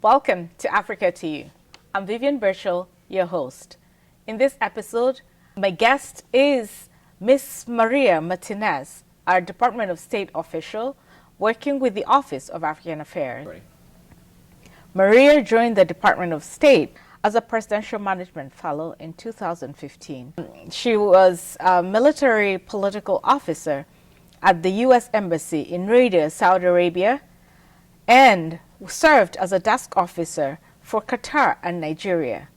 Welcome to Africa2U. I'm Vivian Birchall, your host. In this episode, my guest is Miss Maria Martinez, our Department of State official working with the Office of African Affairs. Right. Maria joined the Department of State as a Presidential Management Fellow in 2015. She was a military political officer at the U.S. Embassy in Riyadh, Saudi Arabia, and served as a desk officer for Qatar and Nigeria.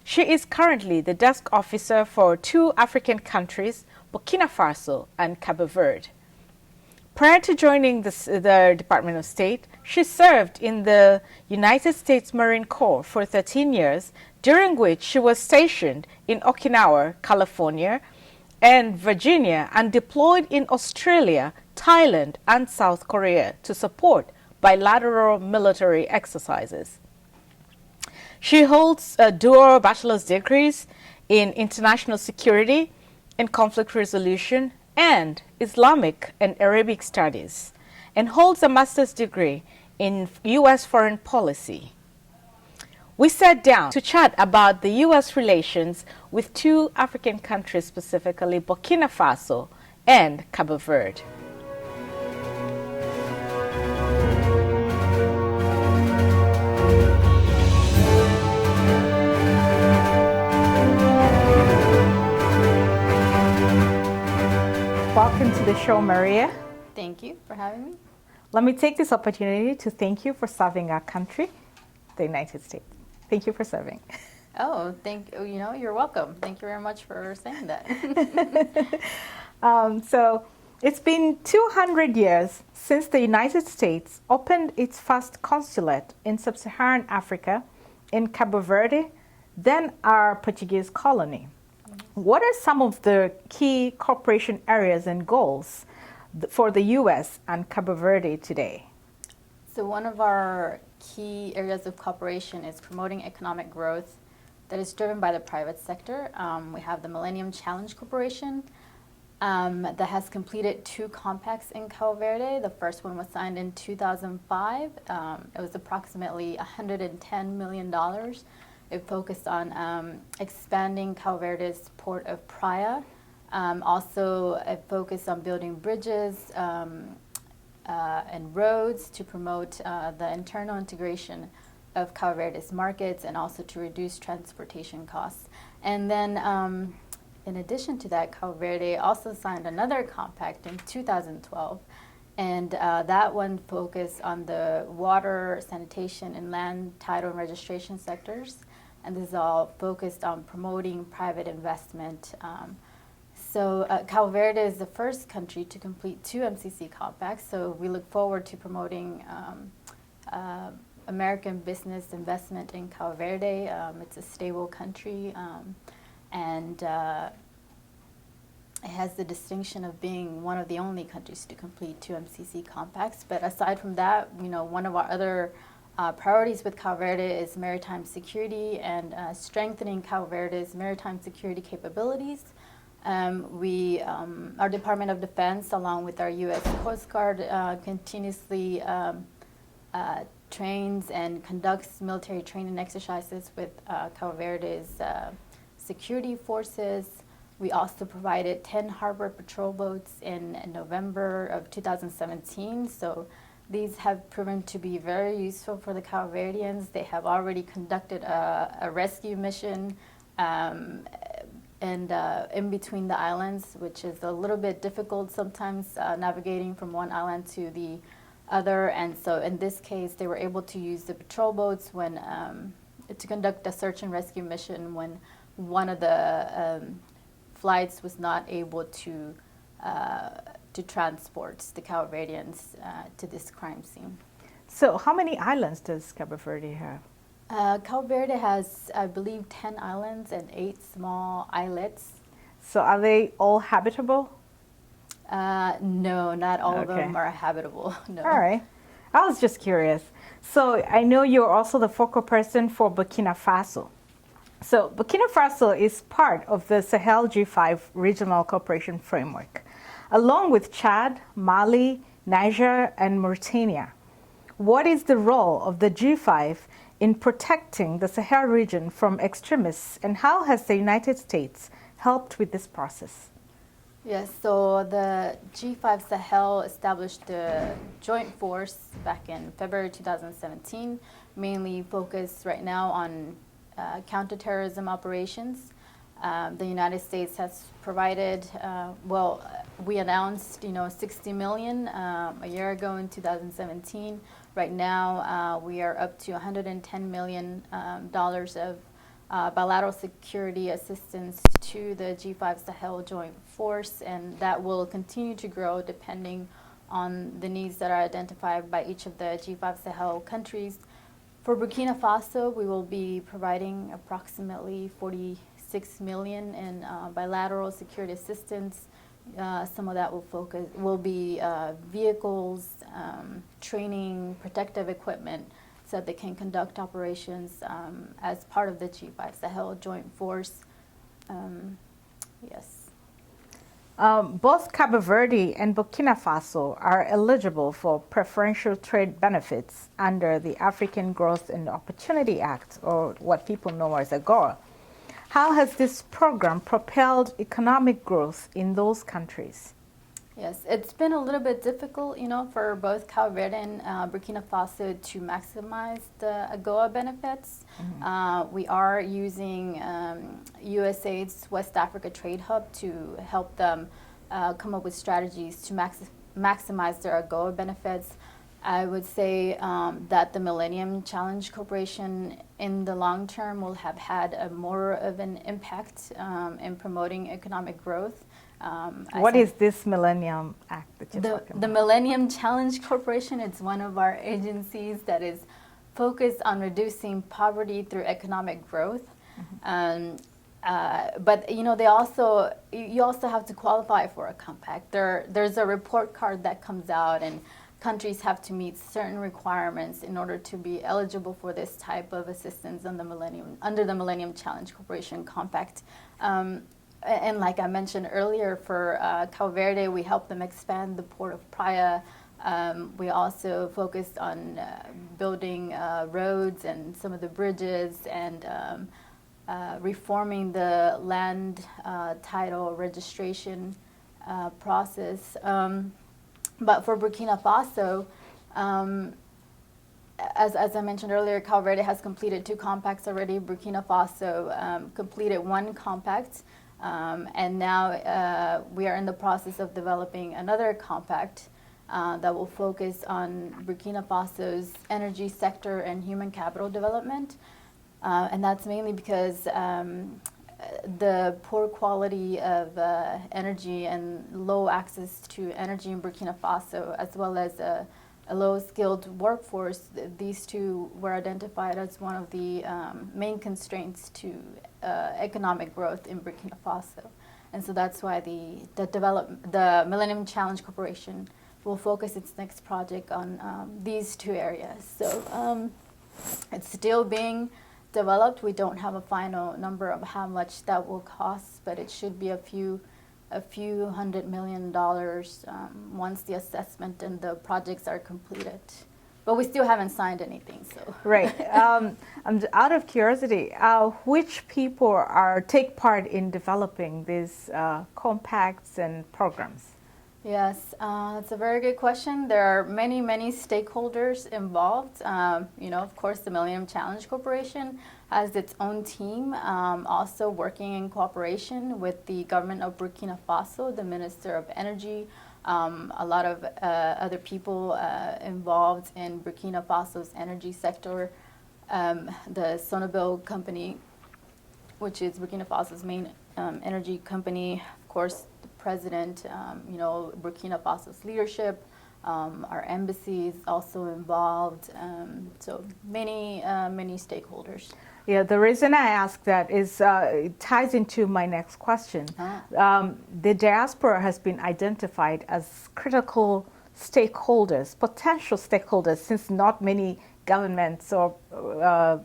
She is currently the desk officer for two African countries, Burkina Faso and Cabo Verde. Prior to joining the Department of State, she served in the United States Marine Corps for 13 years, during which she was stationed in Okinawa, California, and Virginia, and deployed in Australia, Thailand, and South Korea to support bilateral military exercises. She holds dual bachelor's degrees in international security and conflict resolution and Islamic and Arabic studies, and holds a master's degree in U.S. foreign policy. We sat down to chat about the U.S. relations with two African countries, specifically Burkina Faso and Cabo Verde. Welcome to the show, Maria. Thank you for having me. Let me take this opportunity to thank you for serving our country, the United States. Thank you for serving. Oh, you're welcome. Thank you very much for saying that. So it's been 200 years since the United States opened its first consulate in sub-Saharan Africa in Cabo Verde, then our Portuguese colony. What are some of the key cooperation areas and goals for the U.S. and Cabo Verde today? So one of our key areas of cooperation is promoting economic growth that is driven by the private sector. We have the Millennium Challenge Corporation that has completed two compacts in Cabo Verde. The first one was signed in 2005. It was approximately $110 million. It focused on expanding Cabo Verde's port of Praia. Also, it focused on building bridges and roads to promote the internal integration of Cabo Verde's markets and also to reduce transportation costs. And then, in addition to that, Cabo Verde also signed another compact in 2012. And that one focused on the water, sanitation, and land title and registration sectors. And this is all focused on promoting private investment. So Cabo Verde is the first country to complete two MCC compacts. So we look forward to promoting American business investment in Cabo Verde. It's a stable country, and it has the distinction of being one of the only countries to complete two MCC compacts. But aside from that, one of our other priorities with Cabo Verde is maritime security and strengthening Cabo Verde's maritime security capabilities. Our Department of Defense, along with our U.S. Coast Guard, continuously trains and conducts military training exercises with Cabo Verde's security forces. We also provided 10 harbor patrol boats in November of 2017. So these have proven to be very useful for the Cabo Verdeans. They have already conducted a rescue mission and in between the islands, which is a little bit difficult sometimes navigating from one island to the other. And so in this case, they were able to use the patrol boats when to conduct a search and rescue mission when one of the flights was not able to transport the Cabo Verdeans to this crime scene. So how many islands does Cabo Verde have? Cabo Verde has, I believe, 10 islands and 8 small islets. So are they all habitable? No, not all of them are habitable. No. All right. I was just curious. So I know you're also the focal person for Burkina Faso. So Burkina Faso is part of the Sahel G5 regional cooperation framework, along with Chad, Mali, Niger, and Mauritania. What is the role of the G5 in protecting the Sahel region from extremists, and how has the United States helped with this process? Yes, so the G5 Sahel established a joint force back in February 2017, mainly focused right now on counterterrorism operations. The United States has provided, we announced, 60 million a year ago in 2017. Right now, we are up to $110 million of bilateral security assistance to the G5 Sahel Joint Force, and that will continue to grow depending on the needs that are identified by each of the G5 Sahel countries. For Burkina Faso, we will be providing approximately 46 million in bilateral security assistance. Some of that will be vehicles, training, protective equipment, so that they can conduct operations as part of the G5 Sahel Joint Force. Yes. Both Cabo Verde and Burkina Faso are eligible for preferential trade benefits under the African Growth and Opportunity Act, or what people know as AGOA. How has this program propelled economic growth in those countries? Yes, it's been a little bit difficult, for both Cabo Verde and Burkina Faso to maximize the AGOA benefits. Mm-hmm. We are using USAID's West Africa Trade Hub to help them come up with strategies to maximize their AGOA benefits. I would say that the Millennium Challenge Corporation in the long term will have had more of an impact in promoting economic growth. What is this Millennium Act that you're talking about? The Millennium Challenge Corporation, it's one of our agencies that is focused on reducing poverty through economic growth. Mm-hmm. But you also have to qualify for a compact. There's a report card that comes out, and countries have to meet certain requirements in order to be eligible for this type of assistance under the Millennium Challenge Corporation compact. And like I mentioned earlier, for Cabo Verde, we helped them expand the port of Praia. We also focused on building roads and some of the bridges, and reforming the land title registration process. But for Burkina Faso, as I mentioned earlier, Cabo Verde has completed 2 compacts already. Burkina Faso completed 1 compact. And now we are in the process of developing another compact that will focus on Burkina Faso's energy sector and human capital development. And that's mainly because the poor quality of energy and low access to energy in Burkina Faso, as well as a low-skilled workforce, these 2 were identified as one of the main constraints to economic growth in Burkina Faso. And so that's why the Millennium Challenge Corporation will focus its next project on these 2 areas. So it's still being developed. We don't have a final number of how much that will cost, but it should be a few $100 million once the assessment and the projects are completed. But we still haven't signed anything, so. Right. I'm out of curiosity, which people take part in developing these compacts and programs? Yes, that's a very good question. There are many, many stakeholders involved. Of course, the Millennium Challenge Corporation has its own team, also working in cooperation with the government of Burkina Faso, the Minister of Energy, a lot of other people involved in Burkina Faso's energy sector. The Sonabil company, which is Burkina Faso's main energy company, of course, the president, Burkina Faso's leadership, our embassy is also involved, so many stakeholders. Yeah, the reason I ask that is it ties into my next question. The diaspora has been identified as critical stakeholders, potential stakeholders, since not many governments or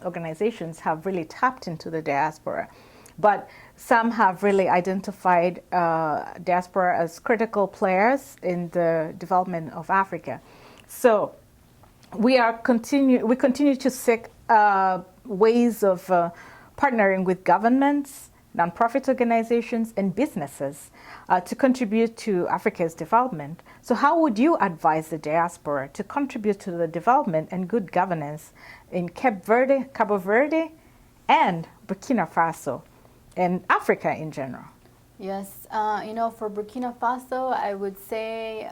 organizations have really tapped into the diaspora. But some have really identified diaspora as critical players in the development of Africa. So we continue to seek ways of partnering with governments, nonprofit organizations, and businesses to contribute to Africa's development. So how would you advise the diaspora to contribute to the development and good governance in Cabo Verde, and Burkina Faso, and Africa in general? Yes, for Burkina Faso, I would say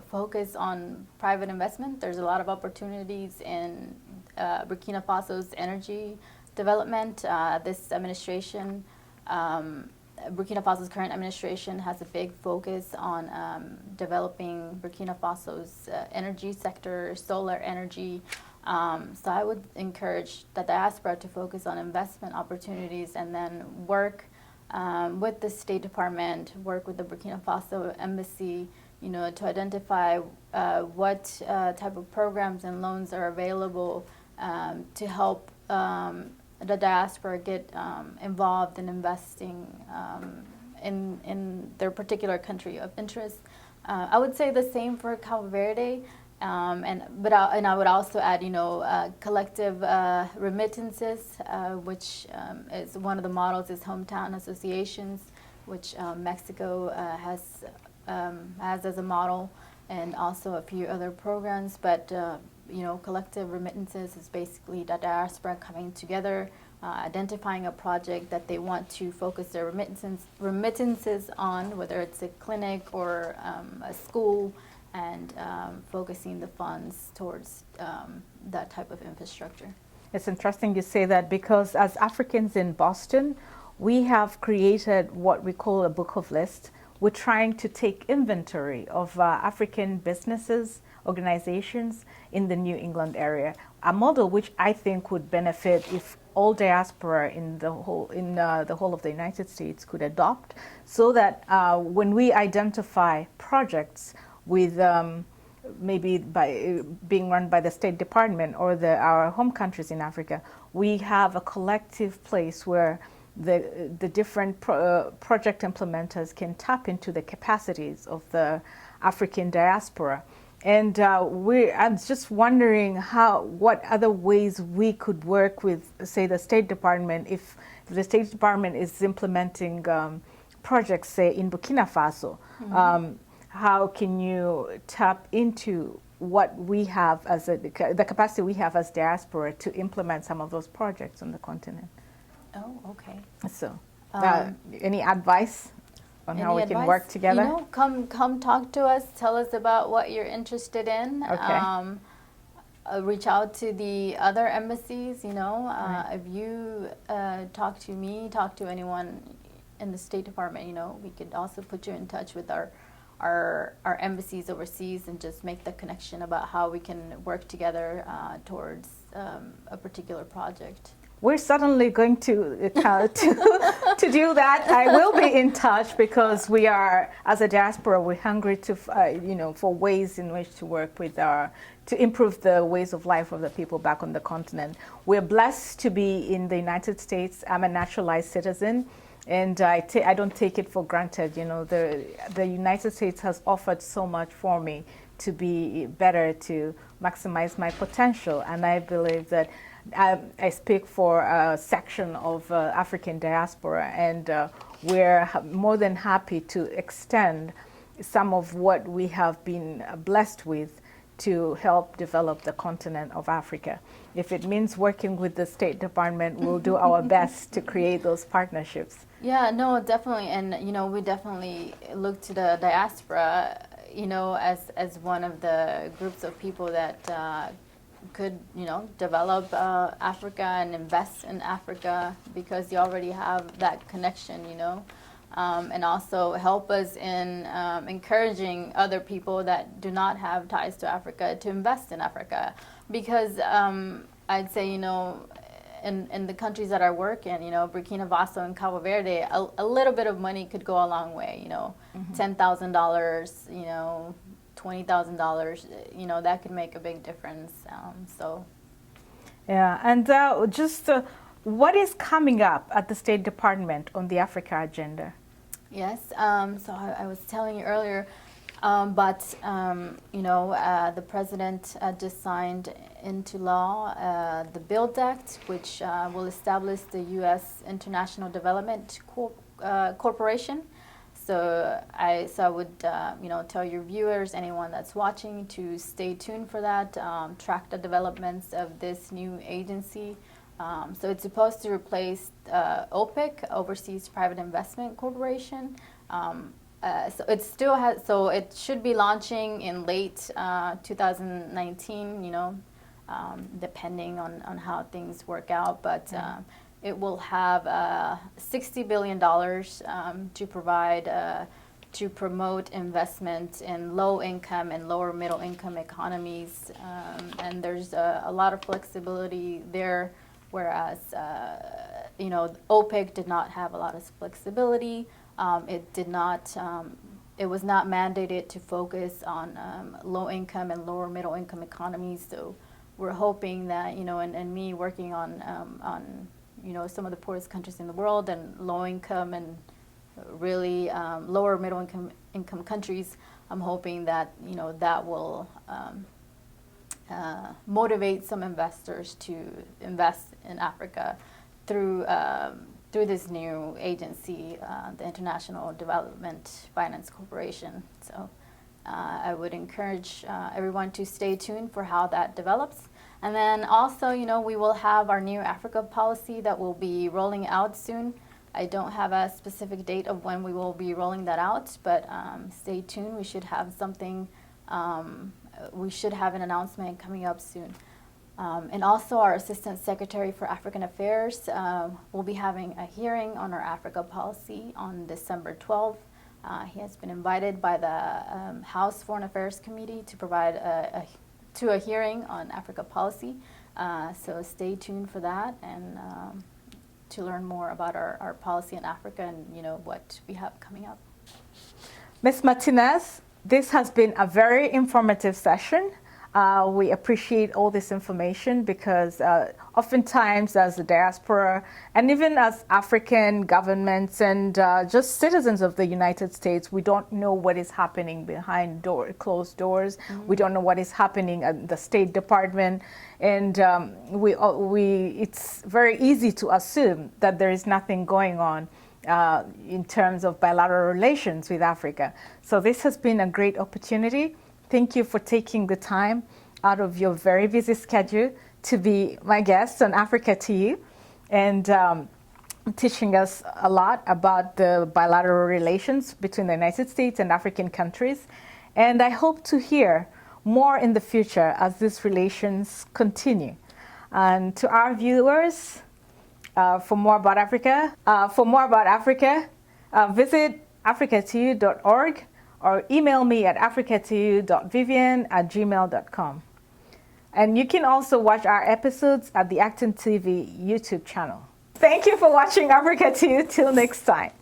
focus on private investment. There's a lot of opportunities in Burkina Faso's energy development. This administration, Burkina Faso's current administration, has a big focus on developing Burkina Faso's energy sector, solar energy. So I would encourage the diaspora to focus on investment opportunities and then work with the State Department, work with the Burkina Faso embassy, to identify what type of programs and loans are available to help the diaspora get involved in investing in their particular country of interest. I would say the same for Cabo Verde. And I would also add, collective remittances, which is one of the models is hometown associations, which Mexico has as a model, and also a few other programs. But collective remittances is basically the diaspora coming together, identifying a project that they want to focus their remittances on, whether it's a clinic or a school, and focusing the funds towards that type of infrastructure. It's interesting you say that, because as Africans in Boston, we have created what we call a book of lists. We're trying to take inventory of African businesses, organizations in the New England area, a model which I think would benefit if all diaspora in the whole of the United States could adopt, so that when we identify projects with maybe by being run by the State Department or our home countries in Africa, we have a collective place where the different project implementers can tap into the capacities of the African diaspora. And I'm just wondering what other ways we could work with, say, the State Department, if the State Department is implementing projects, say, in Burkina Faso. Mm-hmm. How can you tap into what we have as the capacity we have as diaspora to implement some of those projects on the continent? Oh, okay. So, any advice on how we can work together? Come talk to us. Tell us about what you're interested in. Okay. Reach out to the other embassies. Right. If you talk to me, talk to anyone in the State Department. We could also put you in touch with our embassies overseas and just make the connection about how we can work together towards a particular project. We're certainly going to do that. I will be in touch, because we are, as a diaspora, we're hungry to for ways in which to work with to improve the ways of life of the people back on the continent. We're blessed to be in the United States. I'm a naturalized citizen, and I don't take it for granted. The United States has offered so much for me to be better, to maximize my potential, and I believe that I speak for a section of African diaspora, and we're more than happy to extend some of what we have been blessed with to help develop the continent of Africa. If it means working with the State Department, we'll do our best to create those partnerships. Yeah, no, definitely. And, we definitely look to the diaspora, as one of the groups of people that could, develop Africa and invest in Africa, because you already have that connection, and also help us in encouraging other people that do not have ties to Africa to invest in Africa. Because I'd say, in the countries that I work in, Burkina Faso and Cabo Verde, a little bit of money could go a long way, mm-hmm. $10,000, $20,000, that could make a big difference. Yeah, and just what is coming up at the State Department on the Africa agenda? Yes, so I was telling you earlier, but the president just signed into law the BUILD Act, which will establish the U.S. International Development Corporation. So I would tell your viewers, anyone that's watching, to stay tuned for that, track the developments of this new agency. So it's supposed to replace OPIC, Overseas Private Investment Corporation. So it still has. So it should be launching in late 2019. Depending on how things work out, but. It will have $60 billion to provide to promote investment in low-income and lower middle-income economies, and there's a lot of flexibility there, whereas OPIC did not have a lot of flexibility. It did not. It was not mandated to focus on low-income and lower middle-income economies. So we're hoping that and me working on some of the poorest countries in the world and low income and really lower middle income countries, I'm hoping that that will motivate some investors to invest in Africa through this new agency, the International Development Finance Corporation. So I would encourage everyone to stay tuned for how that develops. And then also, we will have our new Africa policy that will be rolling out soon. I don't have a specific date of when we will be rolling that out, but stay tuned. We should have something, we should have an announcement coming up soon. And also our Assistant Secretary for African Affairs will be having a hearing on our Africa policy on December 12th. He has been invited by the House Foreign Affairs Committee to provide a hearing on Africa policy. So stay tuned for that and to learn more about our policy in Africa and what we have coming up. Ms. Martinez, this has been a very informative session. We appreciate all this information because oftentimes as a diaspora and even as African governments and just citizens of the United States, we don't know what is happening behind closed doors. Mm-hmm. We don't know what is happening at the State Department. And it's very easy to assume that there is nothing going on in terms of bilateral relations with Africa. So this has been a great opportunity. Thank you for taking the time out of your very busy schedule to be my guest on Africa2U and teaching us a lot about the bilateral relations between the United States and African countries. And I hope to hear more in the future as these relations continue. And to our viewers, for more about Africa, visit africa2u.org. or email me at africa2u.vivian@gmail.com. And you can also watch our episodes at the ActonTV YouTube channel. Thank you for watching Africa2U. Till next time.